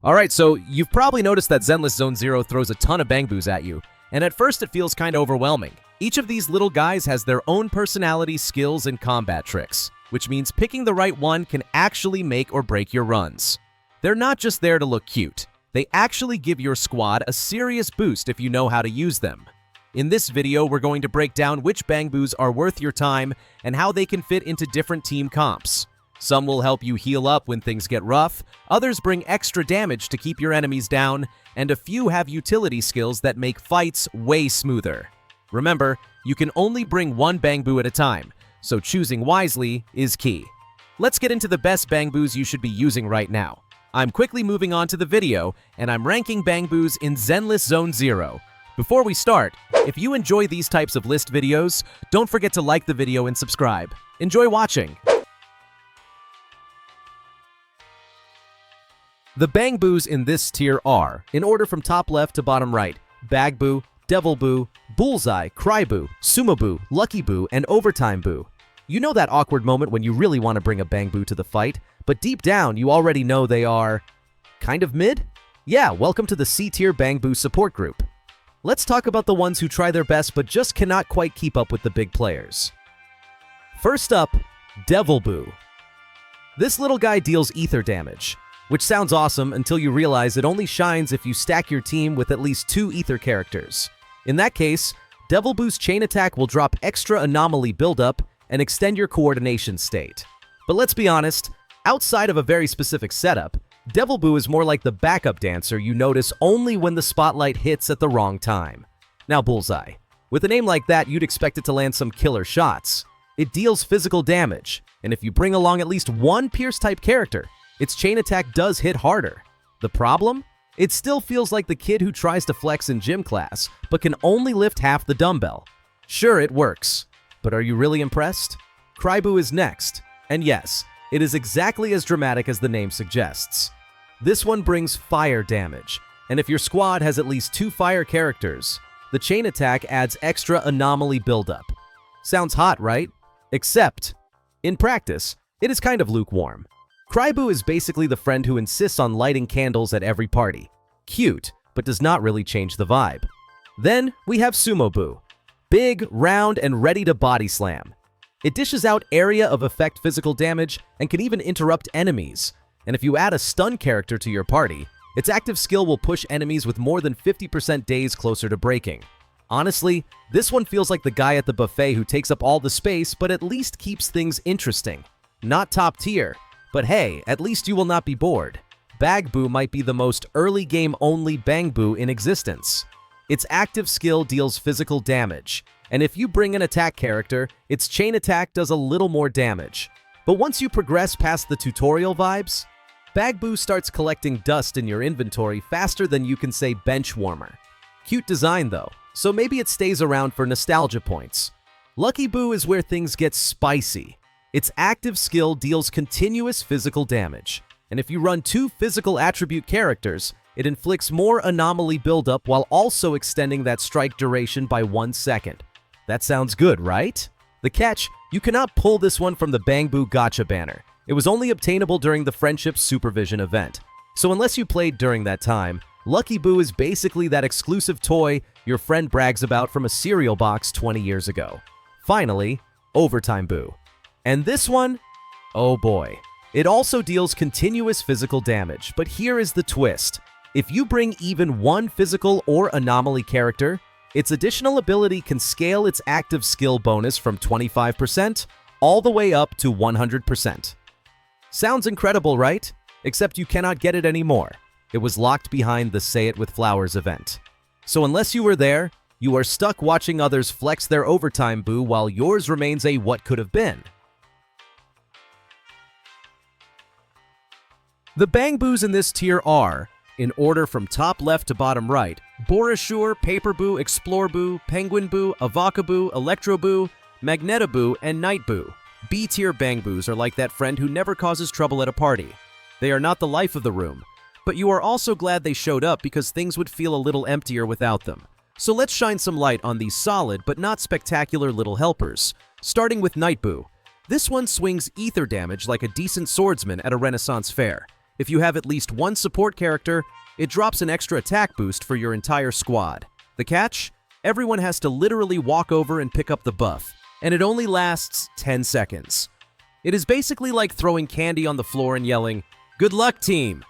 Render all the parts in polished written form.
Alright, so you've probably noticed that Zenless Zone Zero throws a ton of Bangboos at you, and at first it feels kinda overwhelming. Each of these little guys has their own personality, skills, and combat tricks, which means picking the right one can actually make or break your runs. They're not just there to look cute, they actually give your squad a serious boost if you know how to use them. In this video, we're going to break down which Bangboos are worth your time and how they can fit into different team comps. Some will help you heal up when things get rough, others bring extra damage to keep your enemies down, and a few have utility skills that make fights way smoother. Remember, you can only bring one Bangboo at a time, so choosing wisely is key. Let's get into the best Bangboos you should be using right now. I'm quickly moving on to the video, and I'm ranking Bangboos in Zenless Zone Zero. Before we start, if you enjoy these types of list videos, don't forget to like the video and subscribe. Enjoy watching! The Bangboos in this tier are, in order from top left to bottom right, Bangboo, Devilboo, Bullseye, Cryboo, Sumoboo, Lucky Boo, and Overtime Boo. You know that awkward moment when you really want to bring a Bangboo to the fight, but deep down you already know they are kind of mid? Yeah, welcome to the C-tier Bangboo support group. Let's talk about the ones who try their best but just cannot quite keep up with the big players. First up, Devilboo. This little guy deals ether damage, which sounds awesome until you realize it only shines if you stack your team with at least 2 ether characters. In that case, Devilboo's chain attack will drop extra anomaly buildup and extend your coordination state. But let's be honest, outside of a very specific setup, Devilboo is more like the backup dancer you notice only when the spotlight hits at the wrong time. Now Bullseye. With a name like that, you'd expect it to land some killer shots. It deals physical damage, and if you bring along at least one Pierce-type character, its chain attack does hit harder. The problem? It still feels like the kid who tries to flex in gym class, but can only lift half the dumbbell. Sure, it works, but are you really impressed? Cryboo is next, and yes, it is exactly as dramatic as the name suggests. This one brings fire damage, and if your squad has at least 2 fire characters, the chain attack adds extra anomaly buildup. Sounds hot, right? Except, in practice, it is kind of lukewarm. Cryboo is basically the friend who insists on lighting candles at every party. Cute, but does not really change the vibe. Then we have Sumoboo. Big, round, and ready to body slam. It dishes out area of effect physical damage and can even interrupt enemies. And if you add a stun character to your party, its active skill will push enemies with more than 50% days closer to breaking. Honestly, this one feels like the guy at the buffet who takes up all the space but at least keeps things interesting. Not top tier, but hey, at least you will not be bored. Bangboo might be the most early game only Bangboo in existence. Its active skill deals physical damage, and if you bring an attack character, its chain attack does a little more damage. But once you progress past the tutorial vibes, Bangboo starts collecting dust in your inventory faster than you can say bench warmer. Cute design though, so maybe it stays around for nostalgia points. Lucky Boo is where things get spicy. Its active skill deals continuous physical damage, and if you run 2 physical attribute characters, it inflicts more anomaly buildup while also extending that strike duration by 1 second. That sounds good, right? The catch, you cannot pull this one from the Bangboo Gacha banner. It was only obtainable during the Friendship Supervision event. So unless you played during that time, Lucky Boo is basically that exclusive toy your friend brags about from a cereal box 20 years ago. Finally, Overtime Boo. And this one? Oh boy. It also deals continuous physical damage, but here is the twist. If you bring even one physical or anomaly character, its additional ability can scale its active skill bonus from 25% all the way up to 100%. Sounds incredible, right? Except you cannot get it anymore. It was locked behind the Say It With Flowers event. So unless you were there, you are stuck watching others flex their Overtime Boo while yours remains a what could have been. The Bangboos in this tier are, in order from top left to bottom right, Borashur, Paperboo, Exploreboo, Penguinboo, Avocaboo, Electroboo, Magnetaboo, and Nightboo. B-tier Bangboos are like that friend who never causes trouble at a party. They are not the life of the room, but you are also glad they showed up because things would feel a little emptier without them. So let's shine some light on these solid but not spectacular little helpers, starting with Nightboo. This one swings ether damage like a decent swordsman at a Renaissance fair. If you have at least one support character, it drops an extra attack boost for your entire squad. The catch? Everyone has to literally walk over and pick up the buff, and it only lasts 10 seconds. It is basically like throwing candy on the floor and yelling, "Good luck, team!"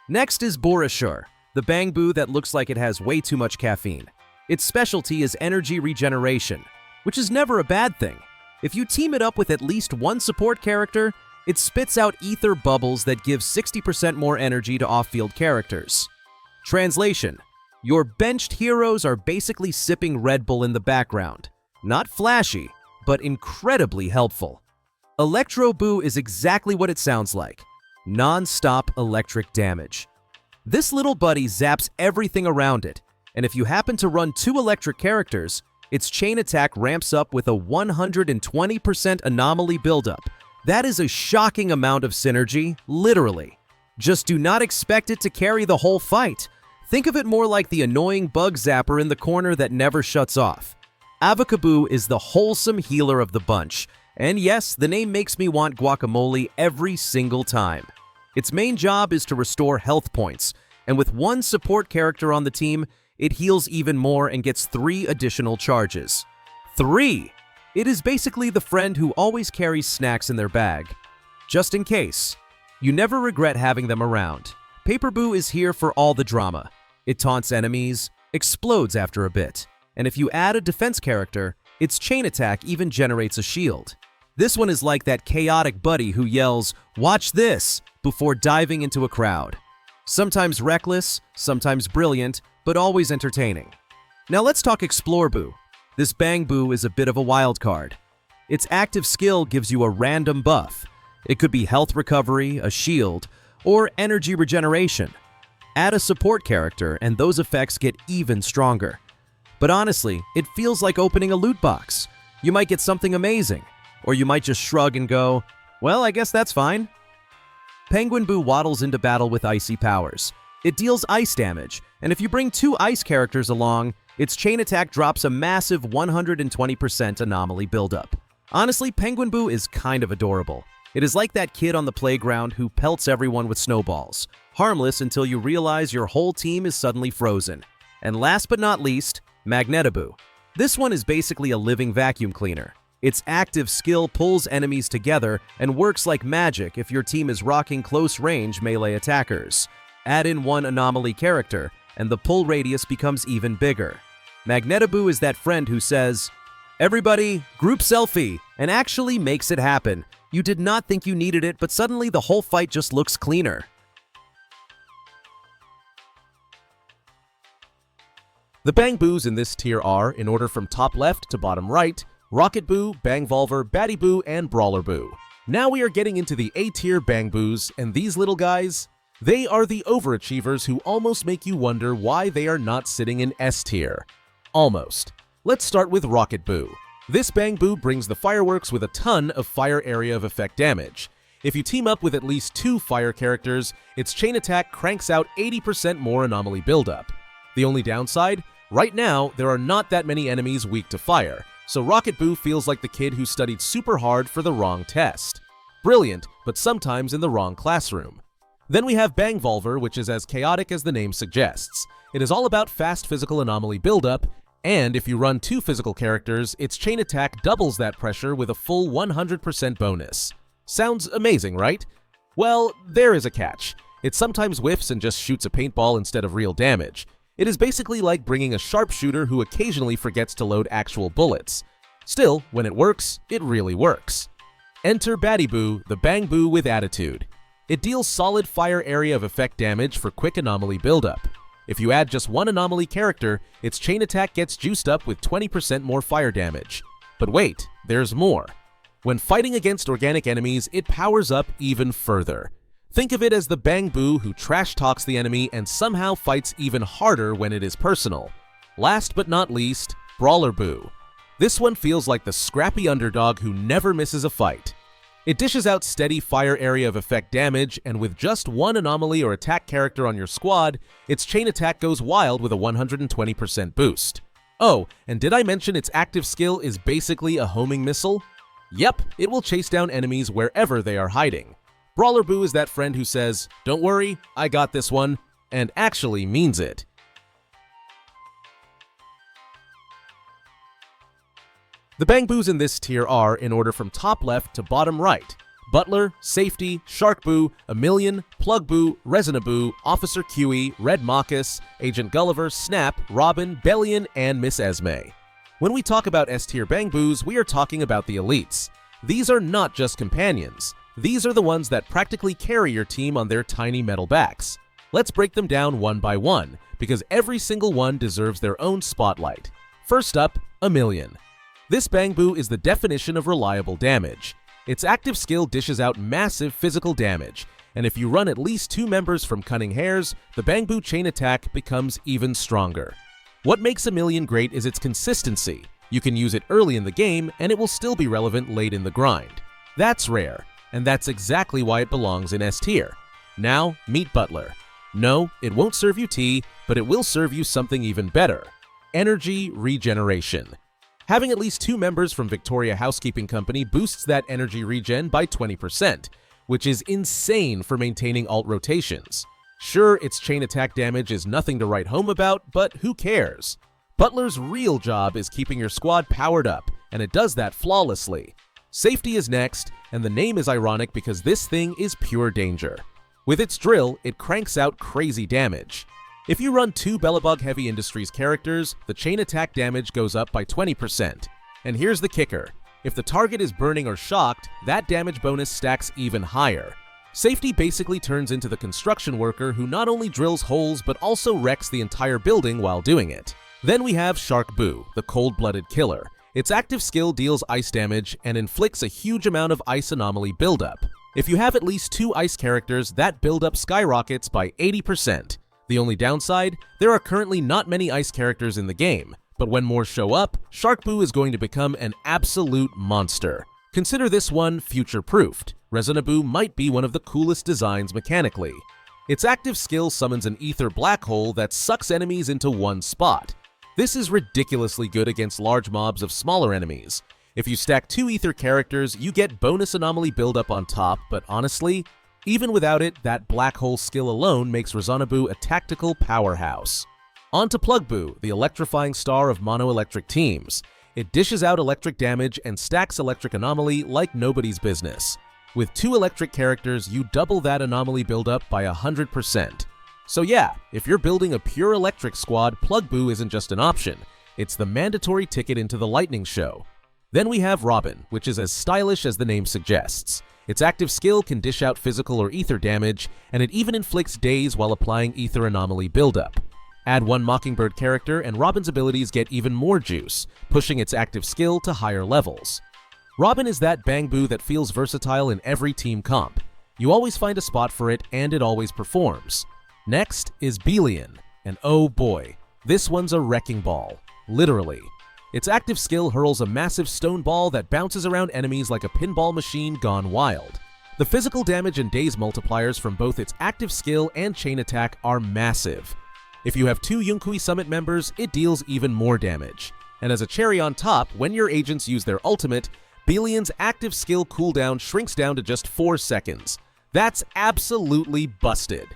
Next is Borashur, the Bangboo that looks like it has way too much caffeine. Its specialty is energy regeneration, which is never a bad thing. If you team it up with at least one support character, it spits out ether bubbles that give 60% more energy to off-field characters. Translation: your benched heroes are basically sipping Red Bull in the background. Not flashy, but incredibly helpful. Electro Boo is exactly what it sounds like. Non-stop electric damage. This little buddy zaps everything around it, and if you happen to run two electric characters, its chain attack ramps up with a 120% anomaly buildup. That is a shocking amount of synergy, literally. Just do not expect it to carry the whole fight. Think of it more like the annoying bug zapper in the corner that never shuts off. Avocaboo is the wholesome healer of the bunch, and yes, the name makes me want guacamole every single time. Its main job is to restore health points, and with one support character on the team, it heals even more and gets 3 additional charges. 3! It is basically the friend who always carries snacks in their bag. Just in case. You never regret having them around. Paperboo is here for all the drama. It taunts enemies, explodes after a bit, and if you add a defense character, its chain attack even generates a shield. This one is like that chaotic buddy who yells, "Watch this!" before diving into a crowd. Sometimes reckless, sometimes brilliant, but always entertaining. Now let's talk Exploreboo. This Bangboo is a bit of a wild card. Its active skill gives you a random buff. It could be health recovery, a shield, or energy regeneration. Add a support character and those effects get even stronger. But honestly, it feels like opening a loot box. You might get something amazing, or you might just shrug and go, "Well, I guess that's fine." Penguin Boo waddles into battle with icy powers. It deals ice damage, and if you bring 2 ice characters along, its chain attack drops a massive 120% anomaly buildup. Honestly, Penguin Boo is kind of adorable. It is like that kid on the playground who pelts everyone with snowballs, harmless until you realize your whole team is suddenly frozen. And last but not least, Magnetaboo. This one is basically a living vacuum cleaner. Its active skill pulls enemies together and works like magic if your team is rocking close-range melee attackers. Add in one anomaly character, and the pull radius becomes even bigger. Magnetaboo is that friend who says, "Everybody, group selfie," and actually makes it happen. You did not think you needed it, but suddenly the whole fight just looks cleaner. The Bangboos in this tier are, in order from top left to bottom right, Rocket Boo, Bangvolver, Batty Boo, and Brawler Boo. Now we are getting into the A-tier Bangboos, and these little guys, they are the overachievers who almost make you wonder why they are not sitting in S-tier. Almost. Let's start with Rocket Boo. This Bangboo brings the fireworks with a ton of fire area of effect damage. If you team up with at least 2 fire characters, its chain attack cranks out 80% more anomaly buildup. The only downside? Right now, there are not that many enemies weak to fire, so Rocket Boo feels like the kid who studied super hard for the wrong test. Brilliant, but sometimes in the wrong classroom. Then we have Bangvolver, which is as chaotic as the name suggests. It is all about fast physical anomaly buildup, and if you run 2 physical characters, its chain attack doubles that pressure with a full 100% bonus. Sounds amazing, right? Well, there is a catch. It sometimes whiffs and just shoots a paintball instead of real damage. It is basically like bringing a sharpshooter who occasionally forgets to load actual bullets. Still, when it works, it really works. Enter Batty Boo, the Bangboo with attitude. It deals solid fire area of effect damage for quick anomaly buildup. If you add just one anomaly character, its chain attack gets juiced up with 20% more fire damage. But wait, there's more. When fighting against organic enemies, it powers up even further. Think of it as the Bangboo who trash talks the enemy and somehow fights even harder when it is personal. Last but not least, Brawler Boo. This one feels like the scrappy underdog who never misses a fight. It dishes out steady fire area of effect damage, and with just one anomaly or attack character on your squad, its chain attack goes wild with a 120% boost. Oh, and did I mention its active skill is basically a homing missile? Yep, it will chase down enemies wherever they are hiding. Brawler Boo is that friend who says, "Don't worry, I got this one," and actually means it. The Bangboos in this tier are, in order from top left to bottom right: Butler, Safety, Shark Boo, A Million, Plug Boo, Resina Boo, Officer QE, Red Mockus, Agent Gulliver, Snap, Robin, Bellion, and Miss Esme. When we talk about S-tier Bangboos, we are talking about the elites. These are not just companions. These are the ones that practically carry your team on their tiny metal backs. Let's break them down one by one, because every single one deserves their own spotlight. First up, A Million. This Bangboo is the definition of reliable damage. Its active skill dishes out massive physical damage, and if you run at least 2 members from Cunning Hairs, the Bangboo chain attack becomes even stronger. What makes A Million great is its consistency. You can use it early in the game, and it will still be relevant late in the grind. That's rare, and that's exactly why it belongs in S tier. Now, meet Butler. No, it won't serve you tea, but it will serve you something even better: energy regeneration. Having at least 2 members from Victoria Housekeeping Company boosts that energy regen by 20%, which is insane for maintaining alt rotations. Sure, its chain attack damage is nothing to write home about, but who cares? Butler's real job is keeping your squad powered up, and it does that flawlessly. Safety is next, and the name is ironic because this thing is pure danger. With its drill, it cranks out crazy damage. If you run 2 Bellabug Heavy Industries characters, the chain attack damage goes up by 20%. And here's the kicker: if the target is burning or shocked, that damage bonus stacks even higher. Safety basically turns into the construction worker who not only drills holes but also wrecks the entire building while doing it. Then we have Shark Boo, the cold-blooded killer. Its active skill deals ice damage and inflicts a huge amount of ice anomaly buildup. If you have at least 2 ice characters, that buildup skyrockets by 80%. The only downside? There are currently not many ice characters in the game, but when more show up, Shark Boo is going to become an absolute monster. Consider this one future-proofed. Resina Boo might be one of the coolest designs mechanically. Its active skill summons an ether black hole that sucks enemies into one spot. This is ridiculously good against large mobs of smaller enemies. If you stack 2 ether characters, you get bonus anomaly buildup on top, but honestly, even without it, that black hole skill alone makes Resina Boo a tactical powerhouse. On to Plug Boo, the electrifying star of mono-electric teams. It dishes out electric damage and stacks electric anomaly like nobody's business. With 2 electric characters, you double that anomaly buildup by 100%. So yeah, if you're building a pure electric squad, Plug Boo isn't just an option. It's the mandatory ticket into the lightning show. Then we have Robin, which is as stylish as the name suggests. Its active skill can dish out physical or ether damage, and it even inflicts daze while applying ether anomaly buildup. Add 1 Mockingbird character and Robin's abilities get even more juice, pushing its active skill to higher levels. Robin is that Bangboo that feels versatile in every team comp. You always find a spot for it, and it always performs. Next is Bellion, and oh boy, this one's a wrecking ball, literally. Its active skill hurls a massive stone ball that bounces around enemies like a pinball machine gone wild. The physical damage and daze multipliers from both its active skill and chain attack are massive. If you have 2 Yunkui Summit members, it deals even more damage. And as a cherry on top, when your agents use their ultimate, Bellion's active skill cooldown shrinks down to just 4 seconds. That's absolutely busted.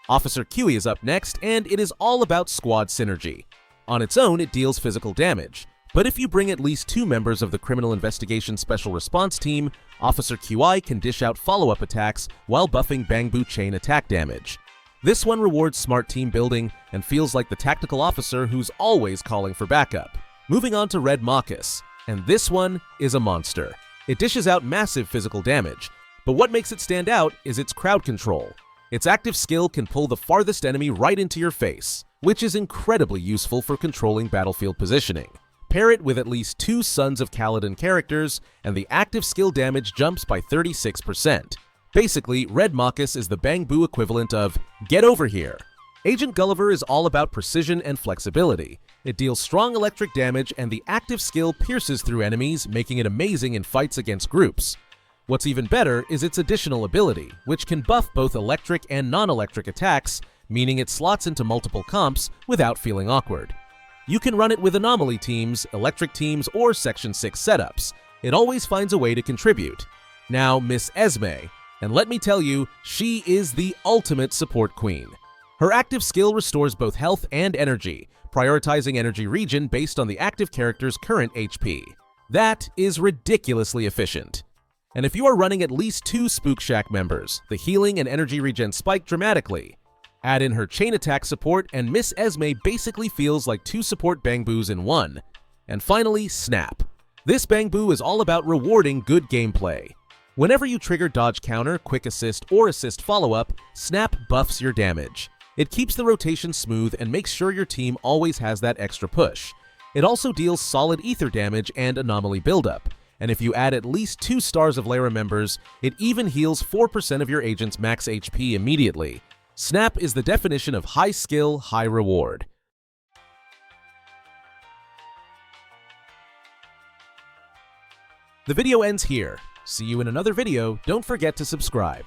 Officer QE is up next, and it is all about squad synergy. On its own, it deals physical damage. But if you bring at least 2 members of the Criminal Investigation Special Response Team, Officer QI can dish out follow-up attacks while buffing Bangboo chain attack damage. This one rewards smart team building and feels like the tactical officer who's always calling for backup. Moving on to Red Mockus, and this one is a monster. It dishes out massive physical damage, but what makes it stand out is its crowd control. Its active skill can pull the farthest enemy right into your face, which is incredibly useful for controlling battlefield positioning. Pair it with at least 2 Sons of Kaladin characters, and the active skill damage jumps by 36%. Basically, Red Mockus is the Bangboo equivalent of "get over here." Agent Gulliver is all about precision and flexibility. It deals strong electric damage, and the active skill pierces through enemies, making it amazing in fights against groups. What's even better is its additional ability, which can buff both electric and non-electric attacks, meaning it slots into multiple comps without feeling awkward. You can run it with anomaly teams, electric teams, or Section 6 setups. It always finds a way to contribute. Now, Miss Esme. And let me tell you, she is the ultimate support queen. Her active skill restores both health and energy, prioritizing energy regen based on the active character's current HP. That is ridiculously efficient. And if you are running at least 2 Spook Shack members, the healing and energy regen spike dramatically. Add in her chain attack support and Miss Esme basically feels like 2 support Bangboos in one. And finally, Snap. This Bangboo is all about rewarding good gameplay. Whenever you trigger dodge counter, quick assist, or assist follow-up, Snap buffs your damage. It keeps the rotation smooth and makes sure your team always has that extra push. It also deals solid ether damage and anomaly buildup. And if you add at least 2 stars of Lara members, it even heals 4% of your agent's max HP immediately. Snap is the definition of high skill, high reward. The video ends here. See you in another video. Don't forget to subscribe.